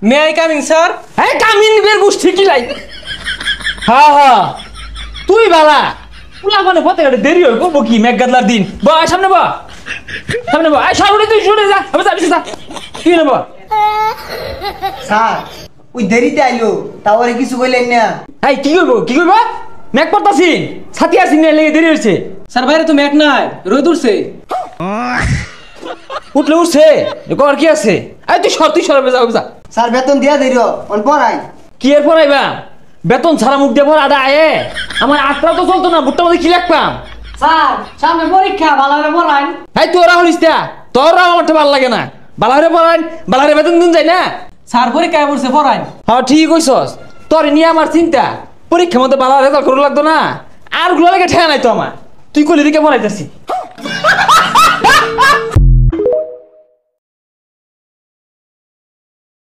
May I coming sir? হ্যাঁ come in বের গোষ্ঠী কি লাই? হ্যাঁ হ্যাঁ তুই বালা পুলা মানে পথে গাড়ি দেরি হয় করবো কি মেঘগাদলার দিন বা সামনে বা সামনে বা সামনে তুই শুনে যা আমি যাবি যা তুই নেব স্যার ওই দেরিতে আইলো তাওরে কিছু কইলেন না। এই কি করবো মেঘ পড়তাছি ছাতি আসি না লেগে দেরি হয়েছে স্যার বাইরে তো মেঘ নাই, রোদ উঠছে। উঠছে কর কি আছে এই তুই সরবে যাও যা স্যার বেতন দিয়া দেরি অন পড়াই। কি এর পড়াইবা বেতন ছাড়া মুখ দিয়ে পর আডা আয়ে আমার আটটা তো চলতো না বুটটা মধ্যে কি লাগতাম স্যার সামনে পরীক্ষা ভালো করে পড়ান। এই তোরা হলিস তোরা আমার ভালো লাগে না বালাহরে পড়ান বালাহরে বেতন দিন যায় না স্যার পরীক্ষায় পড়ছে পড়াই। হ্যাঁ ঠিক কইছস তোর নিয়ে আমার চিন্তা পরীক্ষার মধ্যে বালাহরে রেজাল্ট করে লাগতো না আর গুলো লাগে ঠেয়া নাই তো আমার তুই কলি দিকে পড়াইতেছি